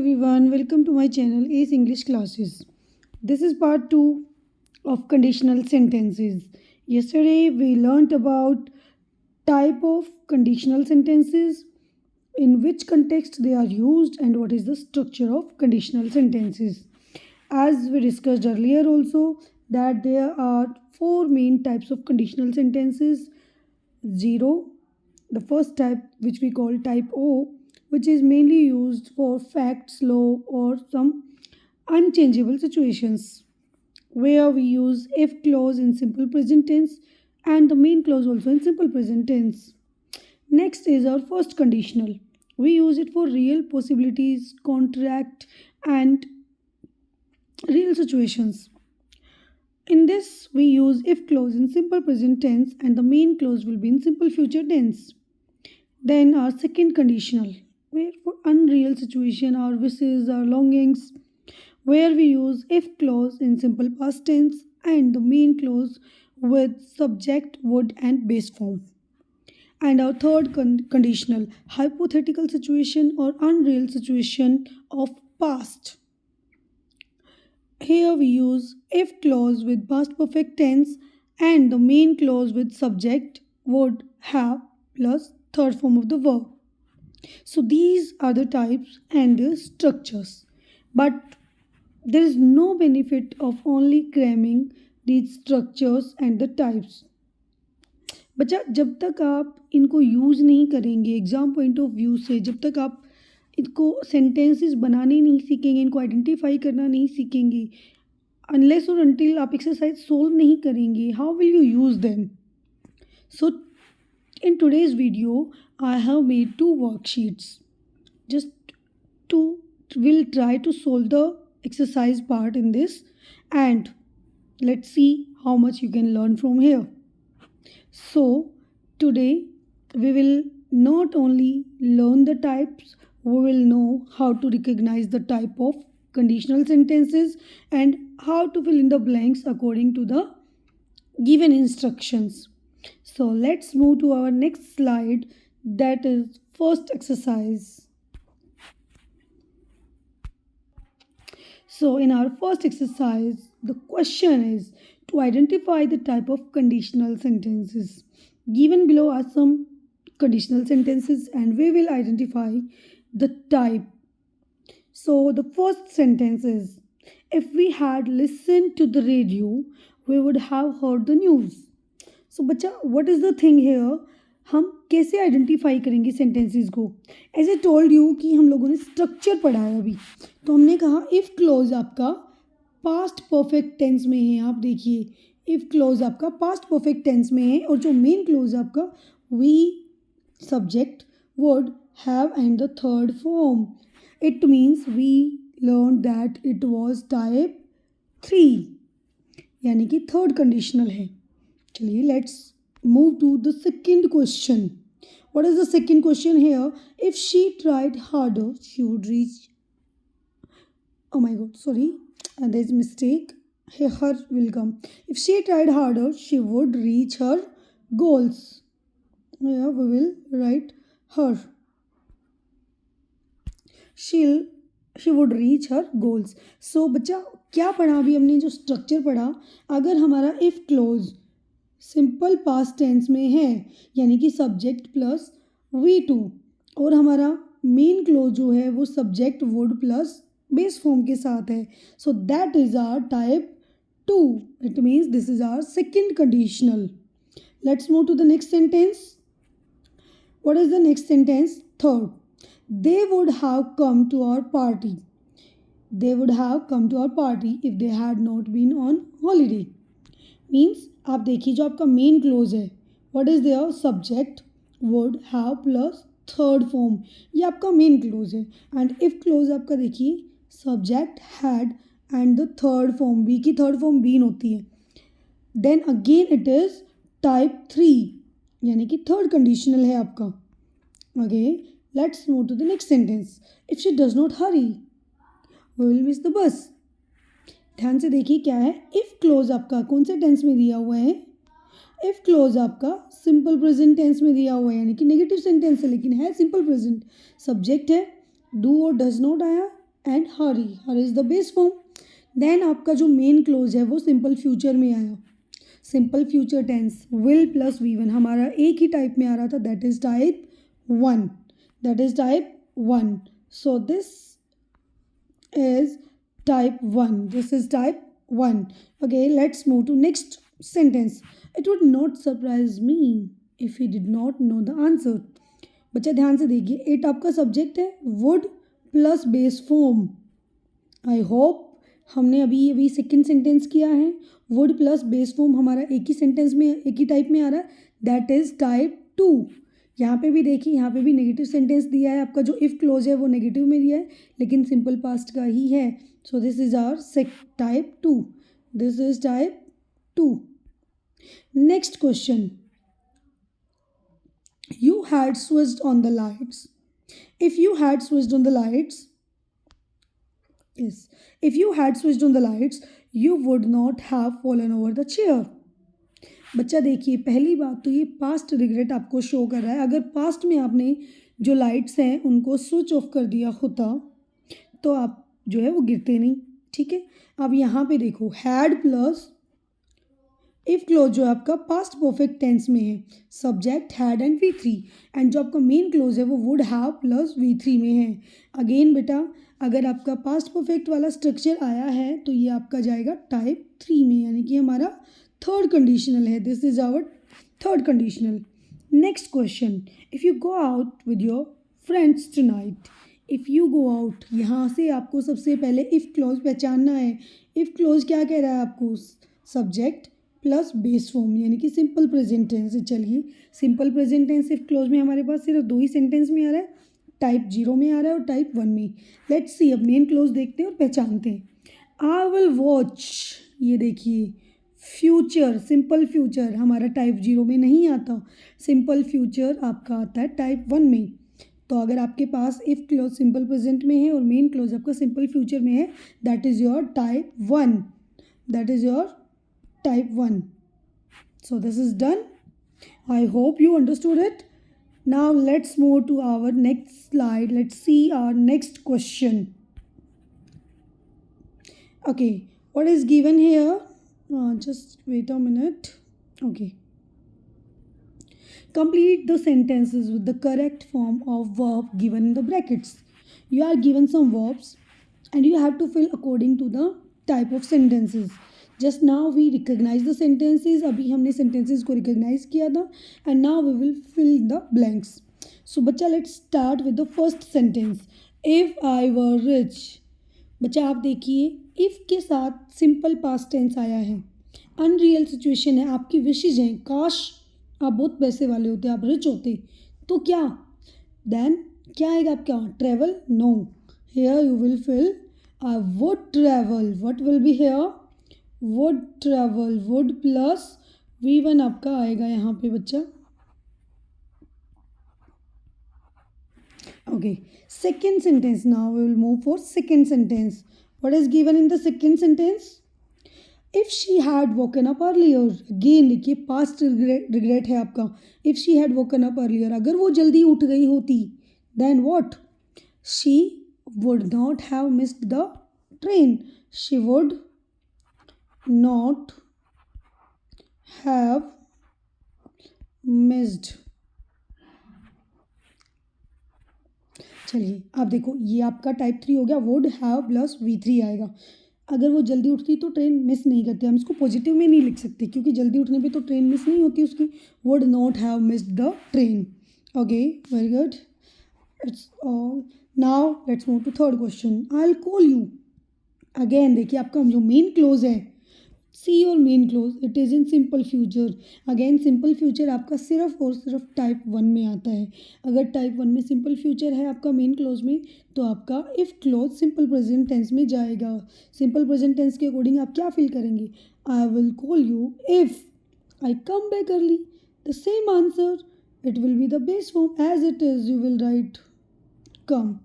everyone, welcome to my channel Ace English Classes. This is part 2 of conditional sentences. Yesterday we learnt about type of conditional sentences, in which context they are used and what is the structure of conditional sentences. As we discussed earlier also that there are four main types of conditional sentences. Zero, the first type which we call type O, which is mainly used for facts, law, or some unchangeable situations, where we use if clause in simple present tense and the main clause also in simple present tense. Next is our first conditional. We use it for real possibilities, contract, and real situations. In this, we use if clause in simple present tense and the main clause will be in simple future tense. Then our second conditional, where for unreal situation, our wishes, our longings, where we use if clause in simple past tense and the main clause with subject, would, and base form. And our third conditional, hypothetical situation or unreal situation of past. Here we use if clause with past perfect tense and the main clause with subject, would, have plus third form of the verb. So these are the types and the structures. But there is no benefit of only cramming these structures and the types. बच्चा जब तक आप इनको use नहीं करेंगे exam point of view से, जब तक आप इनको सेंटेंसेस बनाने नहीं सीखेंगे, इनको आइडेंटिफाई करना नहीं सीखेंगे, अनलेस और अनटिल आप एक्सरसाइज सोल्व नहीं करेंगे, how will you use them? So in today's video I have made two worksheets. Just we'll try to solve the exercise part in this, and let's see how much you can learn from here. So today we will not only learn the types, we will know how to recognize the type of conditional sentences and how to fill in the blanks according to the given instructions. So let's move to our next slide, that is first exercise. So in our first exercise, the question is to identify the type of conditional sentences. Given below are some conditional sentences and we will identify the type. So the first sentence is, if we had listened to the radio, we would have heard the news. सो बच्चा what is the thing here, हम कैसे identify करेंगे sentences को? As a told you कि हम लोगों ने structure पढ़ा है अभी, तो हमने कहा इफ़ क्लोज आपका पास्ट परफेक्ट टेंस में है. आप देखिए इफ़ क्लोज आपका पास्ट परफेक्ट टेंस में है और जो मेन क्लोज आपका V, subject, would, have and the third form. It means we learn that it was type 3, यानी कि थर्ड कंडीशनल है. चलिए let's move to the second question. What is the second question here? If she tried harder she would reach, oh my god, sorry, there is mistake here, her will come. If she tried harder she would reach her goals. Here we will write her, she would reach her goals. So बच्चा क्या पढ़ा अभी हमने? जो structure पढ़ा, अगर हमारा if clause simple past tense में है यानी कि सब्जेक्ट प्लस V2 और हमारा मेन क्लोज जो है वो subject, would plus base form के साथ है, so that is our type 2. It means this is our second conditional. Let's move to the next sentence. What is the next sentence? Third, they would have come to our party. They would have come to our party if they had not been on holiday. Means आप देखिए जो आपका main clause है, what is there? Subject, would, have plus third form, ये आपका main clause है. And if clause आपका देखिए subject, had and the third form, B की थर्ड फॉर्म बीन होती है. Then again it is type 3, यानी कि थर्ड कंडीशनल है आपका. Okay, let's move to the next sentence. If she does not hurry we will miss the bus. ध्यान से देखिए क्या है. इफ़ क्लोज आपका कौन से टेंस में दिया हुआ है? इफ़ क्लोज आपका सिंपल प्रेजेंट टेंस में दिया हुआ है, यानी कि नेगेटिव सेंटेंस है लेकिन है सिंपल प्रेजेंट. सब्जेक्ट है, डू और डज नॉट आया and hurry, hurry is the base form. Then आपका जो मेन क्लोज है वो सिंपल फ्यूचर में आया, simple future tense, will plus V1 हमारा एक ही टाइप में आ रहा था, that is type 1, that is type 1। So this is type 1. This is type 1. Okay, let's move to next sentence. It would not surprise me if he did not know the answer. बच्चा ध्यान से देखिए, it आपका subject है, would plus base form. I hope हमने अभी अभी second sentence किया है, वुड प्लस बेस फॉर्म हमारा एक ही सेंटेंस में, एक ही टाइप में आ रहा है, दैट इज टाइप 2। यहाँ पे भी देखिए, यहाँ पे भी नेगेटिव सेंटेंस दिया है, आपका जो इफ़ क्लोज है वो नेगेटिव में दिया है, लेकिन सिंपल पास्ट का ही है। So this is our type 2, this is type 2। Next question, you had switched on the lights. If you had switched on the lights, yes, if you had switched on the lights you would not have fallen over the chair। बच्चा देखिए, पहली बात तो ये past regret आपको show कर रहा है। अगर पास्ट में आपने जो लाइट्स हैं उनको स्विच ऑफ कर दिया होता तो आप जो है वो गिरते नहीं, ठीक है। अब यहाँ पे देखो, हैड प्लस इफ क्लोज जो है आपका पास्ट परफेक्ट टेंस में है, subject had and V3, and जो आपका मेन क्लोज है वो वुड हैव प्लस V3 में है। अगेन बेटा, अगर आपका पास्ट परफेक्ट वाला स्ट्रक्चर आया है तो ये आपका जाएगा टाइप 3 में, यानी कि हमारा थर्ड कंडीशनल है। This is our third conditional. Next question, if you go out with your friends tonight. If you go out, यहाँ से आपको सबसे पहले इफ़ क्लोज पहचानना है। इफ़ क्लोज क्या कह रहा है आपको, सब्जेक्ट प्लस बेस फॉर्म, यानी कि सिंपल प्रेजेंट टेंस। चलिए, simple present tense if clause में हमारे पास सिर्फ दो ही सेंटेंस में आ रहा है, टाइप 0 में आ रहा है और टाइप 1 में। लेट्स सी, अब मेन क्लोज देखते हैं और पहचानते हैं। आई विल वॉच, ये देखिए फ्यूचर, सिंपल फ्यूचर हमारा टाइप 0 में नहीं आता, सिंपल फ्यूचर आपका आता है टाइप 1 में। तो अगर आपके पास इफ़ क्लोज सिंपल प्रेजेंट में है और मेन क्लोज आपका सिंपल फ्यूचर में है, that is your type 1, that is your type 1. So this is done. I hope you understood it. Now let's move to our next slide. Let's see our next question. Okay, what is given here? Just wait a minute. Okay. Complete the sentences with the correct form of verb given in the brackets. You are given some verbs and you have to fill according to the type of sentences. Just now we recognise the sentences, अभी हमने sentences को recognise किया था, and now we will fill the blanks. So बच्चा let's start with the first sentence, if I were rich. बच्चा आप देखिए, if के साथ सिंपल पास्ट टेंस आया है, अनरियल सिचुएशन है, आपकी विशेज हैं, काश आप बहुत पैसे वाले होते, आप रिच होते, तो क्या, देन क्या आएगा आपका, travel, no, here you will fill I would travel, what will be here, would travel, would plus V1 आपका आएगा यहाँ पे बच्चा। Okay, second sentence, now we will move for second sentence. What is given in the second sentence, if she had woken up earlier. Again देखिए, past regret है आपका, if she had woken up earlier, अगर वो जल्दी उठ गई होती, then what, she would not have missed the train, she would not have missed। चलिए आप देखो, ये आपका टाइप 3 हो गया, वुड हैव प्लस V3 आएगा। अगर वो जल्दी उठती तो ट्रेन मिस नहीं करती, हम इसको पॉजिटिव में नहीं लिख सकते क्योंकि जल्दी उठने पे तो ट्रेन मिस नहीं होती उसकी, would not have missed the train. Okay, very good, it's all. Now let's move to third question, I will call you. Again देखिए, आपका जो मेन क्लोज है, see your main clause, it is in simple future. Again simple future आपका सिर्फ और सिर्फ type 1 में आता है। अगर टाइप 1 में सिंपल फ्यूचर है आपका मेन क्लोज में, तो आपका if clause simple present tense में जाएगा। सिंपल प्रेजेंट टेंस के अकॉर्डिंग आप क्या फिल करेंगे, I will call you if I come back early, the same answer, it will be the base form, as it is you will write come.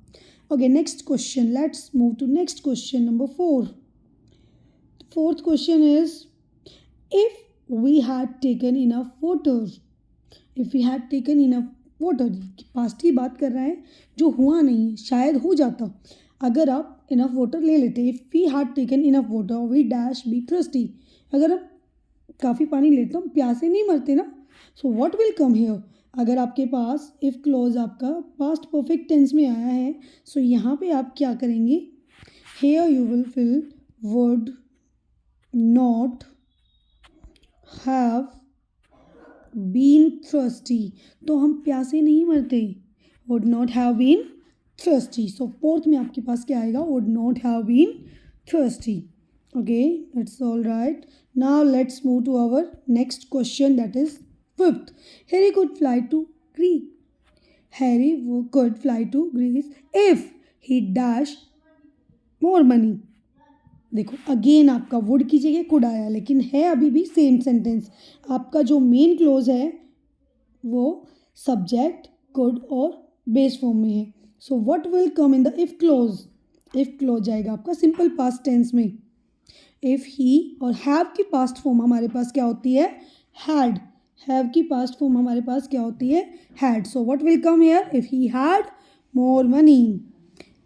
Okay, next question, let's move to next question number 4. Fourth question is, if we had taken enough water, if we had taken enough water, past की बात कर रहा है, जो हुआ नहीं, शायद हो जाता। अगर आप इनफ वाटर ले लेते, if we had taken enough water we dash be thirsty, अगर हम काफ़ी पानी लेते तो हम प्यासे नहीं मरते ना. So what will come here, अगर आपके पास इफ़ क्लोज आपका पास्ट परफेक्ट टेंस में आया है, सो यहाँ पे आप क्या करेंगे, here you will fill would not have been thirsty, तो हम प्यासे नहीं मरते, would not have been thirsty. So fourth में आपके पास क्या आएगा, would not have been thirsty. Okay, that's all right. Now let's move to our next question, that is fifth. Harry could fly to Greece, Harry could fly to Greece if he dash more money. देखो again आपका would की जगह could आया, लेकिन है अभी भी same sentence. आपका जो मेन क्लोज है वो सब्जेक्ट कुड और बेस फॉर्म में है. So what will come in the if close, if close जाएगा आपका सिंपल पास्ट टेंस में. इफ ही और हैव की पास्ट फॉर्म हमारे पास क्या होती है, हैड. हैव की पास्ट फॉर्म हमारे पास क्या होती है, had. So what will come here, if he had more money.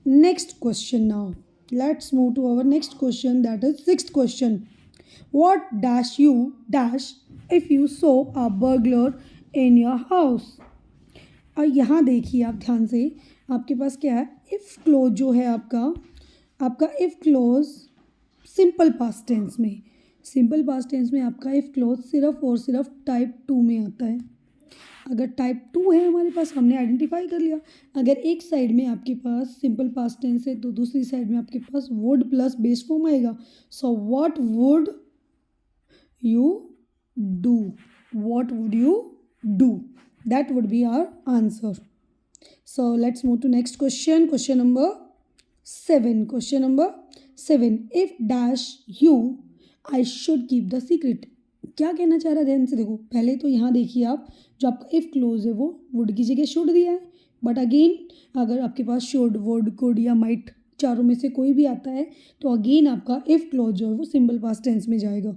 Next question now. Let's move to our next question, that is sixth question. What dash you dash if you saw a burglar in your house? और यहाँ देखिए आप ध्यान से, आपके पास क्या है, इफ़ क्लोज जो है आपका if clause simple past tense में, सिंपल पास्ट टेंस में आपका इफ़ क्लोज सिर्फ और सिर्फ टाइप 2 में आता है. अगर टाइप 2 है हमारे पास, हमने आइडेंटिफाई कर लिया. अगर एक साइड में आपके पास सिंपल पास्ट टेंस है तो दूसरी साइड में आपके पास वुड प्लस बेस फॉर्म आएगा. So what would you do, what would you do, that would be our answer. So let's move to next question, question number 7. Question number 7, if dash you I should keep the secret. क्या कहना चाह रहा है, ध्यान से देखो. पहले तो यहाँ देखिए आप, जो आपका इफ़ क्लोज है वो वुड की जगह शुड दिया है, बट अगेन अगर आपके पास शुड वुड कुड या माइट चारों में से कोई भी आता है तो अगेन आपका इफ़ क्लोज जो है वो सिंपल पास्ट टेंस में जाएगा.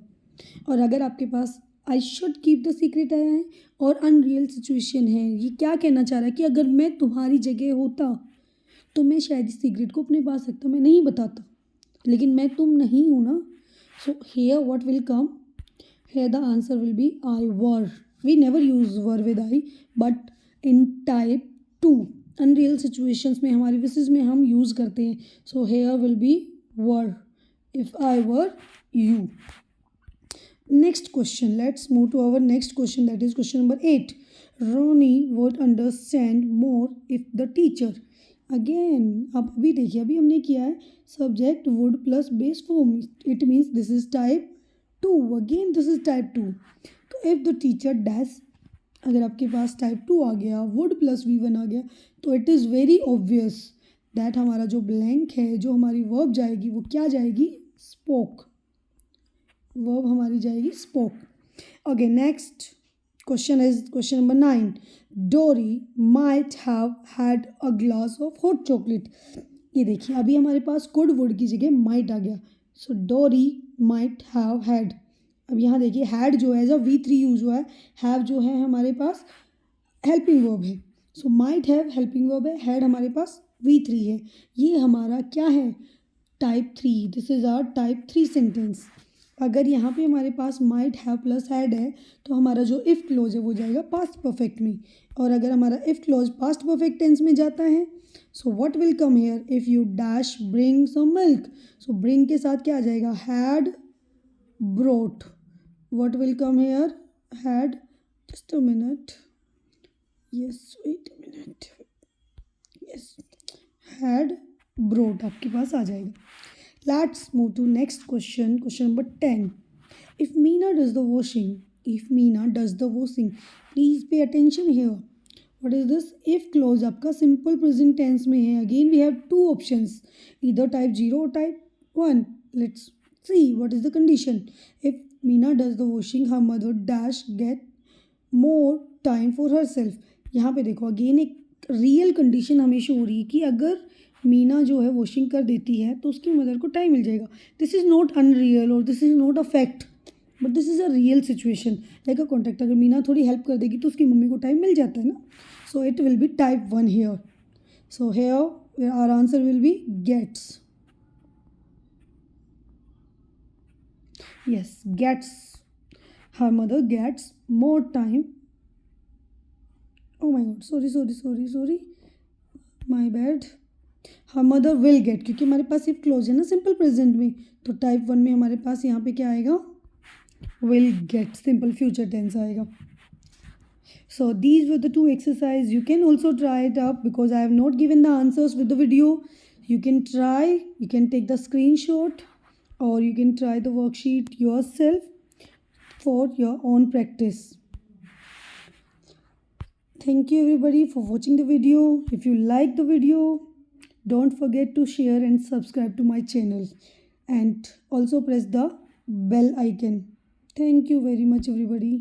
और अगर आपके पास I should keep the secret आया है और अनरियल सिचुएशन है, ये क्या कहना चाह रहा है कि अगर मैं तुम्हारी जगह होता तो मैं शायद इस सीक्रेट को अपने पास रखता, मैं नहीं बताता, लेकिन मैं तुम नहीं हूँ ना. So here what will come, here the answer will be I were. We never use were with I, but in type 2 unreal situations में हमारी विशेष में हम यूज़ करते हैं. So here will be were, if I were you. Next question, let's move to our next question, that is question number 8. Ronnie would understand more if the teacher. Again अब अभी देखिए, अभी हमने किया है subject would plus base form, it means this is type 2. Again this is type 2. तो if the teacher dash, अगर आपके पास टाइप 2 आ गया, वुड प्लस V1 आ गया, तो it is very obvious that हमारा जो ब्लैंक है, जो हमारी वर्ब जाएगी वो क्या जाएगी, स्पोक. वर्ब हमारी जाएगी spoke. Okay, next question is question number 9. डोरी might have had a glass of hot chocolate. ये देखिए अभी हमारे पास कुड वुड की जगह माइट आ गया. सो डोरी माइट हैव हैड. अब यहाँ देखिए हैड जो है जब V3 यूज हुआ है, हैव जो है हमारे पास हेल्पिंग वर्ब है. So might have helping verb है, हैड हमारे पास V3 है. ये हमारा क्या है, type 3. This is our type 3 sentence. अगर यहाँ पे हमारे पास माइट हैव प्लस हैड है तो हमारा जो इफ़ क्लोज है वो जाएगा पास्ट परफेक्ट में. और अगर हमारा if clause past perfect tense में जाता है, so what will come here, if you dash bring some milk. So bring के साथ क्या आ जाएगा, had brought. What will come here, had, just a minute, yes wait a minute, yes, had brought आपके पास आ जाएगा. Let's move to next question, question number 10. If Meena does the washing, if Meena does the washing, please pay attention here. What is this? If clause आपका simple present tense में है. Again we have two options, either type 0 or type 1. Let's see what is the condition. If Meena does the washing, her mother dash get more time for herself. यहाँ पे देखो again एक real condition हमें show हो रही है कि अगर मीना जो है वॉशिंग कर देती है तो उसकी मदर को टाइम मिल जाएगा. दिस इज़ नॉट अनरियल और this is not a fact, but this is a real situation like a contact. अगर मीना थोड़ी हेल्प कर देगी तो उसकी मम्मी को टाइम मिल जाता है ना. So it will be type 1 here. So here where our answer will be gets. Yes, gets. Her mother gets more time. Oh my god, sorry. My bad. Her mother will get, क्योंकि हमारे पास सिर्फ close है ना simple present में, तो type 1 में हमारे पास यहाँ पे क्या आएगा, will get, simple future tense आएगा. So these were the two exercises. You can also try it up because I have not given the answers with the video. You can try, you can take the screenshot or you can try the worksheet yourself for your own practice. Thank you everybody for watching the video. If you like the video, don't forget to share and subscribe to my channel and also press the bell icon. Thank you very much everybody.